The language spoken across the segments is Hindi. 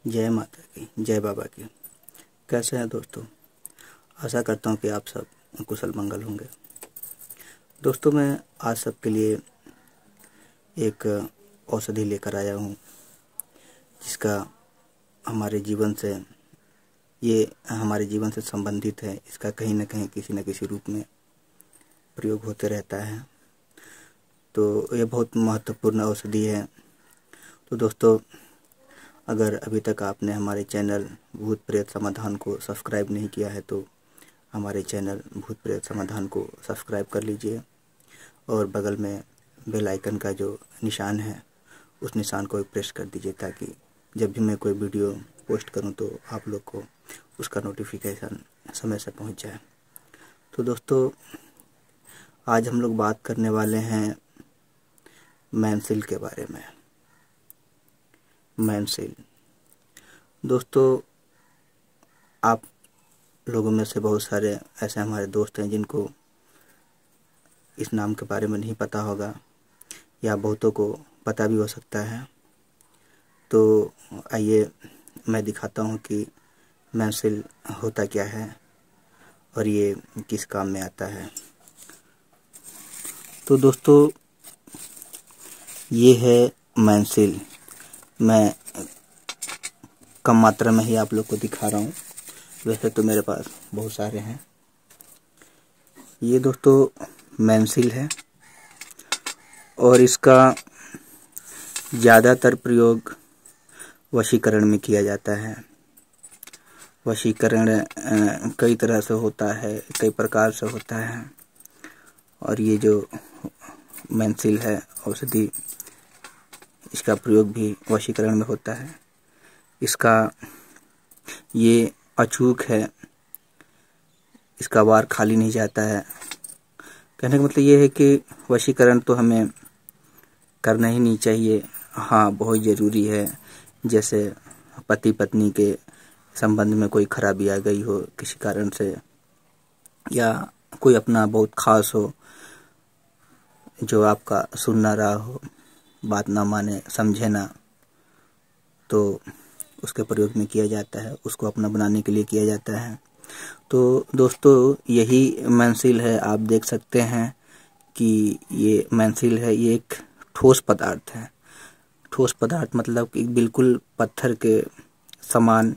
जय माता की, जय बाबा की। कैसे हैं दोस्तों? आशा करता हूँ कि आप सब कुशल मंगल होंगे। दोस्तों, मैं आज सबके लिए एक औषधि लेकर आया हूँ जिसका हमारे जीवन से संबंधित है। इसका कहीं न कहीं किसी न किसी रूप में प्रयोग होते रहता है। तो ये बहुत महत्वपूर्ण औषधि है। तो दोस्तों, अगर अभी तक आपने हमारे चैनल भूत प्रेत समाधान को सब्सक्राइब नहीं किया है तो हमारे चैनल भूत प्रेत समाधान को सब्सक्राइब कर लीजिए और बगल में बेल आइकन का जो निशान है उस निशान को प्रेस कर दीजिए ताकि जब भी मैं कोई वीडियो पोस्ट करूं तो आप लोग को उसका नोटिफिकेशन समय से पहुंच जाए। तो दोस्तों, आज हम लोग बात करने वाले हैं मेंसिल के बारे में। मेंसिल दोस्तों, आप लोगों में से बहुत सारे ऐसे हमारे दोस्त हैं जिनको इस नाम के बारे में नहीं पता होगा या बहुतों को पता भी हो सकता है। तो आइए मैं दिखाता हूँ कि मेंसिल होता क्या है और ये किस काम में आता है। तो दोस्तों, ये है मेंसिल। मैं कम मात्रा में ही आप लोग को दिखा रहा हूँ, वैसे तो मेरे पास बहुत सारे हैं। ये दोस्तों मेंसिल है और इसका ज़्यादातर प्रयोग वशीकरण में किया जाता है। वशीकरण कई तरह से होता है, कई प्रकार से होता है और ये जो मेंसिल है औषधि, इसका प्रयोग भी वशीकरण में होता है। इसका ये अचूक है, इसका वार खाली नहीं जाता है। कहने का मतलब ये है कि वशीकरण तो हमें करना ही नहीं चाहिए। हाँ, बहुत ज़रूरी है। जैसे पति पत्नी के संबंध में कोई खराबी आ गई हो किसी कारण से, या कोई अपना बहुत खास हो जो आपका सुन ना रहा हो, बात ना माने, समझे ना, तो उसके प्रयोग में किया जाता है, उसको अपना बनाने के लिए किया जाता है। तो दोस्तों, यही मेंसिल है। आप देख सकते हैं कि ये मेंसिल है, ये एक ठोस पदार्थ है। ठोस पदार्थ मतलब कि बिल्कुल पत्थर के समान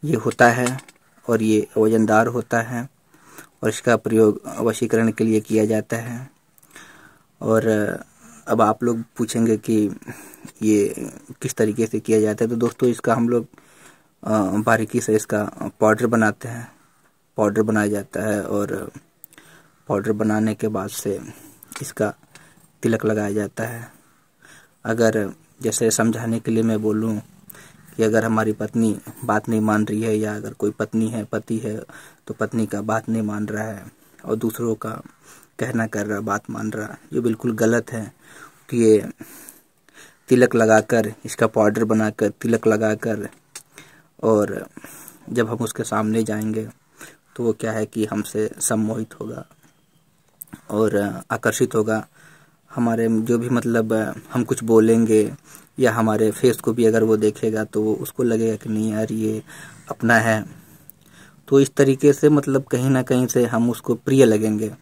ये होता है और ये वजनदार होता है और इसका प्रयोग वशीकरण के लिए किया जाता है। और अब आप लोग पूछेंगे कि ये किस तरीके से किया जाता है। तो दोस्तों, इसका हम लोग बारीकी से इसका पाउडर बनाते हैं। पाउडर बनाया जाता है और पाउडर बनाने के बाद से इसका तिलक लगाया जाता है। अगर जैसे समझाने के लिए मैं बोलूं कि अगर हमारी पत्नी बात नहीं मान रही है, या अगर कोई पत्नी है, पति है, तो पत्नी का बात नहीं मान रहा है और दूसरों का कहना कर रहा, बात मान रहा, जो बिल्कुल गलत है, कि ये तिलक लगाकर, इसका पाउडर बनाकर तिलक लगाकर, और जब हम उसके सामने जाएंगे तो वो क्या है कि हमसे सम्मोहित होगा और आकर्षित होगा। हमारे जो भी मतलब हम कुछ बोलेंगे या हमारे फेस को भी अगर वो देखेगा तो वो उसको लगेगा कि नहीं यार, ये अपना है। तो इस तरीके से मतलब कहीं ना कहीं से हम उसको प्रिय लगेंगे,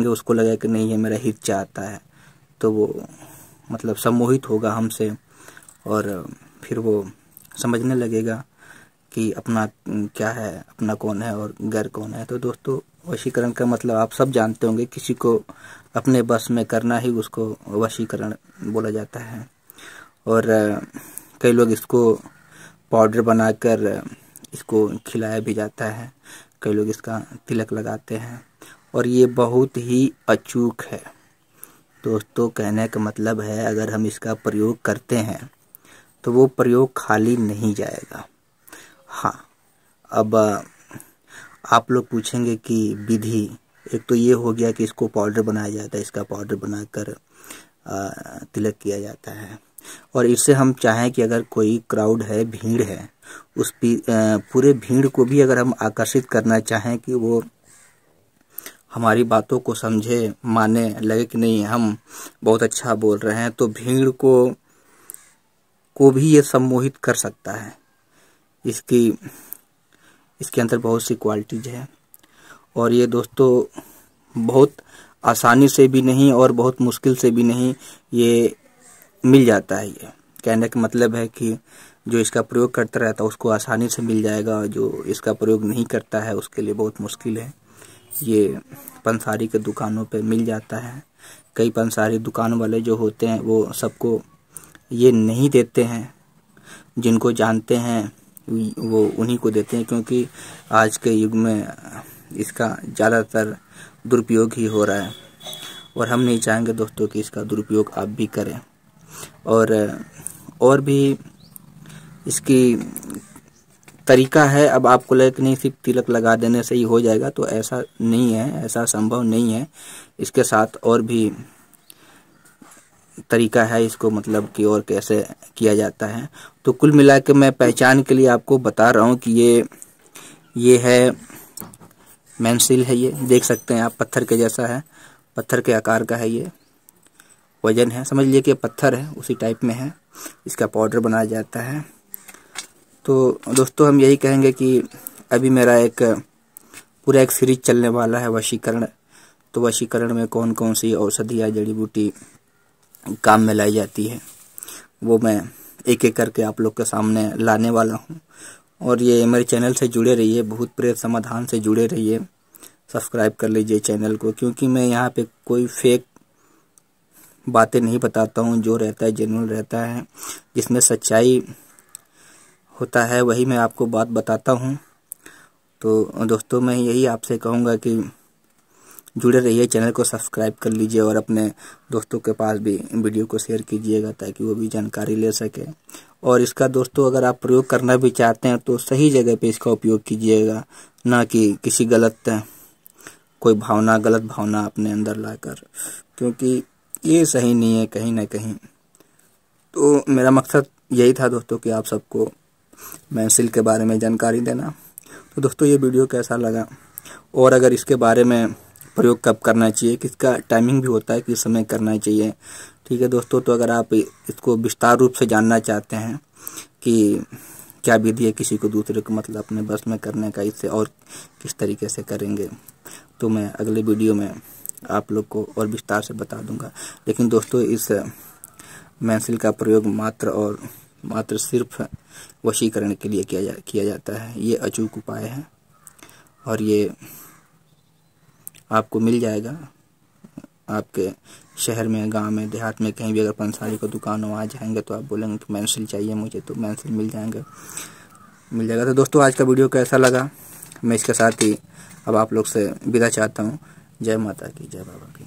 उसको लगेगा कि नहीं, ये मेरा हित चाहता है। तो वो मतलब सम्मोहित होगा हमसे और फिर वो समझने लगेगा कि अपना क्या है, अपना कौन है और गैर कौन है। तो दोस्तों, वशीकरण का मतलब आप सब जानते होंगे, किसी को अपने बस में करना ही उसको वशीकरण बोला जाता है। और कई लोग इसको पाउडर बनाकर इसको खिलाया भी जाता है, कई लोग इसका तिलक लगाते हैं और ये बहुत ही अचूक है। दोस्तों, कहने का मतलब है अगर हम इसका प्रयोग करते हैं तो वो प्रयोग खाली नहीं जाएगा। हाँ, अब आप लोग पूछेंगे कि विधि, एक तो ये हो गया कि इसको पाउडर बनाया जाता है, इसका पाउडर बनाकर तिलक किया जाता है। और इससे हम चाहें कि अगर कोई क्राउड है, भीड़ है, उस पूरे भीड़ को भी अगर हम आकर्षित करना चाहें कि वो हमारी बातों को समझे, माने, लगे कि नहीं हम बहुत अच्छा बोल रहे हैं, तो भीड़ को को भी ये सम्मोहित कर सकता है। इसके अंदर बहुत सी क्वालिटीज है और ये दोस्तों बहुत आसानी से भी नहीं और बहुत मुश्किल से भी नहीं ये मिल जाता है। ये कहने का मतलब है कि जो इसका प्रयोग करता रहता है उसको आसानी से मिल जाएगा, जो इसका प्रयोग नहीं करता है उसके लिए बहुत मुश्किल है। ये पंसारी के दुकानों पे मिल जाता है। कई पंसारी दुकान वाले जो होते हैं वो सबको ये नहीं देते हैं, जिनको जानते हैं वो उन्हीं को देते हैं, क्योंकि आज के युग में इसका ज़्यादातर दुरुपयोग ही हो रहा है और हम नहीं चाहेंगे दोस्तों कि इसका दुरुपयोग आप भी करें। और भी इसकी तरीका है। अब आपको लगे कि नहीं सिर्फ तिलक लगा देने से ही हो जाएगा, तो ऐसा नहीं है, ऐसा संभव नहीं है। इसके साथ और भी तरीका है इसको मतलब कि और कैसे किया जाता है। तो कुल मिला के मैं पहचान के लिए आपको बता रहा हूँ कि ये है मेंसिल है। ये देख सकते हैं आप, पत्थर के जैसा है, पत्थर के आकार का है, ये वजन है, समझ लीजिए कि पत्थर है उसी टाइप में है। इसका पाउडर बनाया जाता है। तो दोस्तों हम यही कहेंगे कि अभी मेरा पूरा एक सीरीज चलने वाला है वशीकरण। तो वशीकरण में कौन कौन सी औषधियाँ जड़ी बूटी काम में लाई जाती है वो मैं एक एक करके आप लोग के सामने लाने वाला हूँ। और ये मेरे चैनल से जुड़े रहिए, भूत प्रेत समाधान से जुड़े रहिए, सब्सक्राइब कर लीजिए चैनल को, क्योंकि मैं यहाँ पे कोई फेक बातें नहीं बताता हूँ। जो रहता है जेन्युइन रहता है, जिसमें सच्चाई होता है वही मैं आपको बात बताता हूँ। तो दोस्तों मैं यही आपसे कहूँगा कि जुड़े रहिए, चैनल को सब्सक्राइब कर लीजिए और अपने दोस्तों के पास भी वीडियो को शेयर कीजिएगा ताकि वो भी जानकारी ले सके। और इसका दोस्तों अगर आप प्रयोग करना भी चाहते हैं तो सही जगह पे इसका उपयोग कीजिएगा, ना कि किसी गलत भावना अपने अंदर लाकर, क्योंकि ये सही नहीं है कहीं ना कहीं। तो मेरा मकसद यही था दोस्तों कि आप सबको मेंसिल के बारे में जानकारी देना। तो दोस्तों ये वीडियो कैसा लगा और अगर इसके बारे में प्रयोग कब करना चाहिए, किसका टाइमिंग भी होता है, किस समय करना चाहिए, ठीक है दोस्तों। तो अगर आप इसको विस्तार रूप से जानना चाहते हैं कि क्या विधि है किसी को दूसरे को मतलब अपने बस में करने का, इससे और किस तरीके से करेंगे, तो मैं अगले वीडियो में आप लोग को और विस्तार से बता दूंगा। लेकिन दोस्तों इस मेंसिल का प्रयोग मात्र सिर्फ वशीकरण के लिए किया जाता है। ये अचूक उपाय है और ये आपको मिल जाएगा आपके शहर में, गांव में, देहात में, कहीं भी अगर पंसारी का दुकान हो आ जाएंगे तो आप बोलेंगे कि मेंसिल चाहिए मुझे, तो मेंसिल मिल जाएगा। तो दोस्तों आज का वीडियो कैसा लगा, मैं इसके साथ ही अब आप लोग से विदा चाहता हूँ। जय माता की, जय बाबा की।